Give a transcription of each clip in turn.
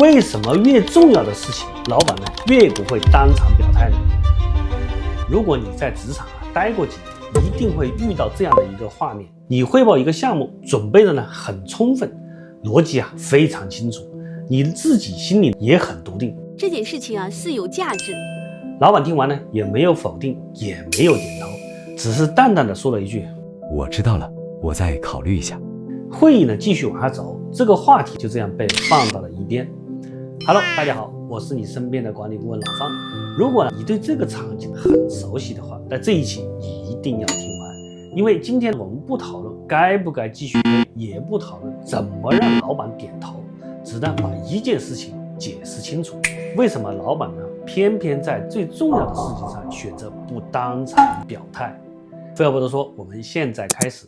为什么越重要的事情，老板呢越不会当场表态呢？如果你在职场待过几年，一定会遇到这样的一个画面：你汇报一个项目，准备的呢很充分，逻辑非常清楚，你自己心里也很笃定，这件事情是有价值。老板听完呢也没有否定，也没有点头，只是淡淡的说了一句：我知道了，我再考虑一下。会议呢继续往下走，这个话题就这样被放到了一边。Hello， 大家好，我是你身边的管理顾问老方。如果你对这个场景很熟悉的话，那这一期一定要听完，因为今天我们不讨论该不该继续推，也不讨论怎么让老板点头，只能把一件事情解释清楚。为什么老板呢偏偏在最重要的事情上选择不当场表态？废话不多说，我们现在开始。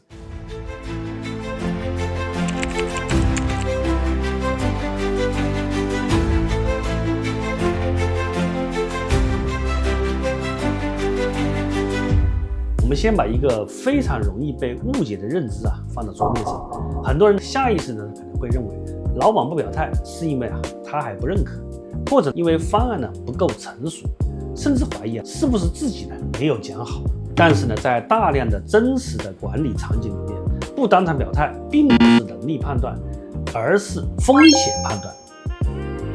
我们先把一个非常容易被误解的认知放到桌面上。很多人下意识呢可能会认为，老板不表态是因为他还不认可，或者因为方案呢不够成熟，甚至怀疑是不是自己呢没有讲好。但是呢，在大量的真实的管理场景里面，不当场表态并不是能力判断，而是风险判断。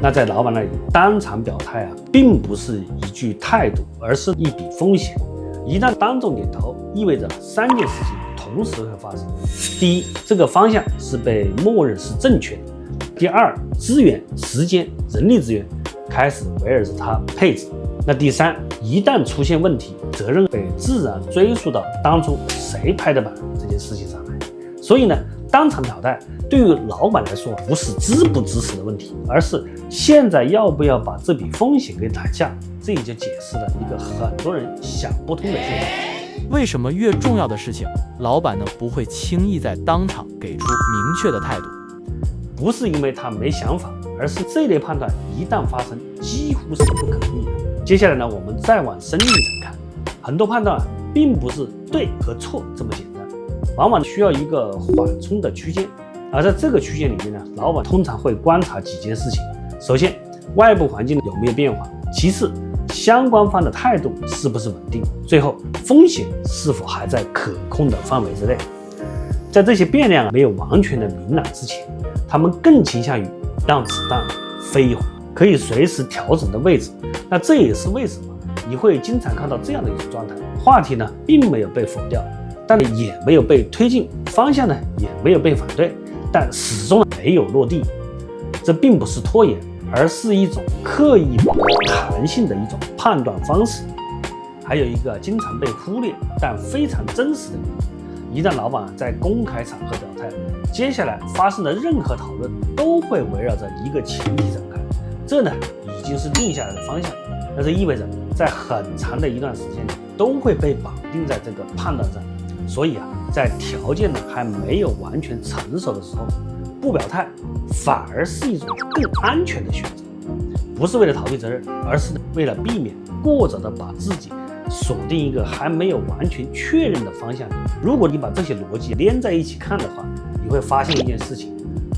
那在老板那里，当场表态并不是一句态度，而是一笔风险。一旦当众点头，意味着三件事情同时会发生。第一，这个方向是被默认是正确的；第二，资源、时间、人力资源开始围绕着它配置；那第三，一旦出现问题，责任被自然追溯到当初谁拍的板这件事情上来。所以呢，当场表态对于老板来说不是支不支持的问题，而是现在要不要把这笔风险给揽下。这也就解释了一个很多人想不通的现象：为什么越重要的事情，老板不会轻易在当场给出明确的态度？不是因为他没想法，而是这类判断一旦发生，几乎是不可逆的。接下来呢，我们再往深一层看，很多判断并不是对和错这么简单，往往需要一个缓冲的区间。而在这个区间里面呢，老板通常会观察几件事情：首先，外部环境有没有变化；其次，相关方的态度是不是稳定；最后，风险是否还在可控的范围之内。在这些变量没有完全的明朗之前，他们更倾向于让子弹飞一会儿，可以随时调整的位置。那这也是为什么你会经常看到这样的一种状态：话题呢并没有被否掉，但也没有被推进，方向呢也没有被反对，但始终没有落地。这并不是拖延，而是一种刻意保留弹性的一种判断方式。还有一个经常被忽略但非常真实的原因：一旦老板在公开场合表态，接下来发生的任何讨论都会围绕着一个前提展开，这呢已经是定下来的方向。那这意味着在很长的一段时间里都会被绑定在这个判断上。所以在条件呢还没有完全成熟的时候，不表态反而是一种更安全的选择，不是为了逃避责任，而是为了避免过早的把自己锁定一个还没有完全确认的方向。如果你把这些逻辑连在一起看的话，你会发现一件事情：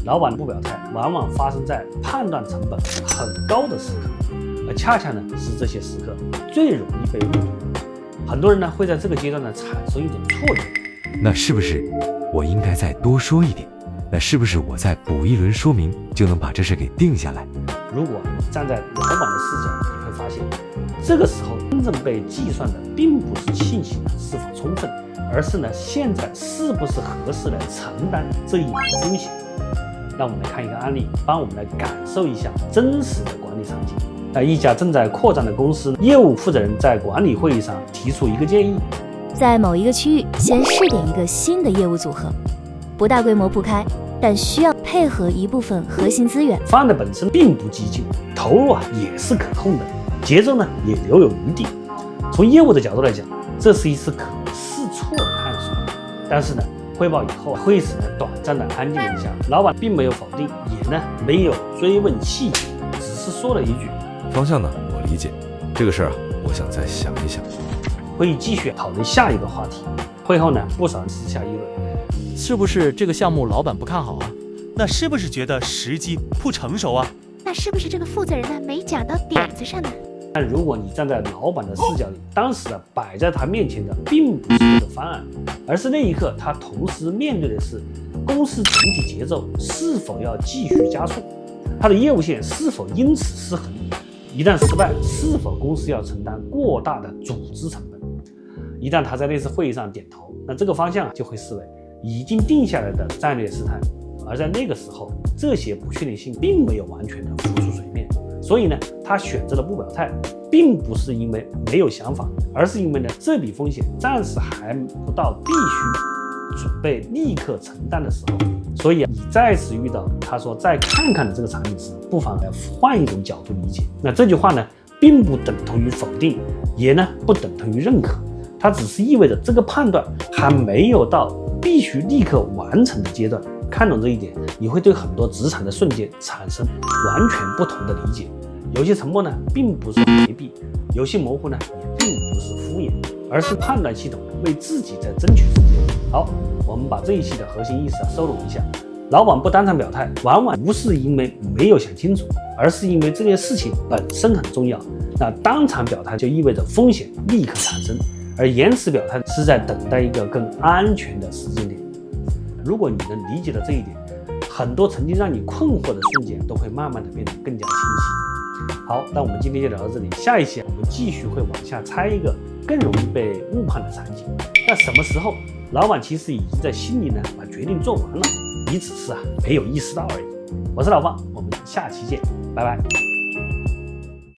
老板不表态往往发生在判断成本很高的时刻，而恰恰呢是这些时刻最容易被误读。很多人呢会在这个阶段呢产生一种错觉：那是不是我应该再多说一点？那是不是我再补一轮说明就能把这事给定下来？如果你站在老板的视角，你会发现，这个时候真正被计算的并不是信息是否充分，而是呢现在是不是合适来承担这一笔风险。让我们来看一个案例，帮我们来感受一下真实的管理场景。一家正在扩张的公司，业务负责人在管理会议上提出一个建议：在某一个区域先试点一个新的业务组合，不大规模铺开，但需要配合一部分核心资源。方案的本身并不激进，投入也是可控的，节奏呢也留有余地。从业务的角度来讲，这是一次可试错的探索。但是呢，汇报以后，会议室呢短暂的安静了一下，老板并没有否定，也呢没有追问细节，只是说了一句：方向呢我理解，这个事儿我想再想一想。会议继续讨论下一个话题。会后呢，不少人私下议论：是不是这个项目老板不看好啊？那是不是觉得时机不成熟啊？那那是不是这个负责人呢没讲到点子上呢？但如果你站在老板的视角里，当时摆在他面前的并不是这个方案，而是那一刻他同时面对的是公司整体节奏是否要继续加速，他的业务线是否因此失衡，一旦失败，是否公司要承担过大的组织成本。一旦他在那次会议上点头，那这个方向就会视为已经定下来的战略事态，而在那个时候，这些不确定性并没有完全的浮出水面。所以呢，他选择了不表态，并不是因为没有想法，而是因为呢，这笔风险暂时还不到必须准备立刻承担的时候。所以你再次遇到他说再看看的这个场景时，不妨换一种角度理解。那这句话呢，并不等同于否定，也呢不等同于认可，它只是意味着这个判断还没有到必须立刻完成的阶段。看懂这一点，你会对很多职场的瞬间产生完全不同的理解。有些沉默呢，并不是回避；有些模糊呢，也并不是敷衍，而是判断系统为自己在争取时间。好，我们把这一期的核心意识收拢一下。老板不当场表态，往往不是因为没有想清楚，而是因为这件事情本身很重要。那当场表态就意味着风险立刻产生，而延迟表态是在等待一个更安全的时间点。如果你能理解到这一点，很多曾经让你困惑的瞬间都会慢慢的变得更加清晰。好，那我们今天就聊到这里，下一期我们继续会往下猜一个更容易被误判的场景。那什么时候老板其实已经在心里呢把决定做完了，你只是没有意识到而已。我是老棒，我们下期见，拜拜。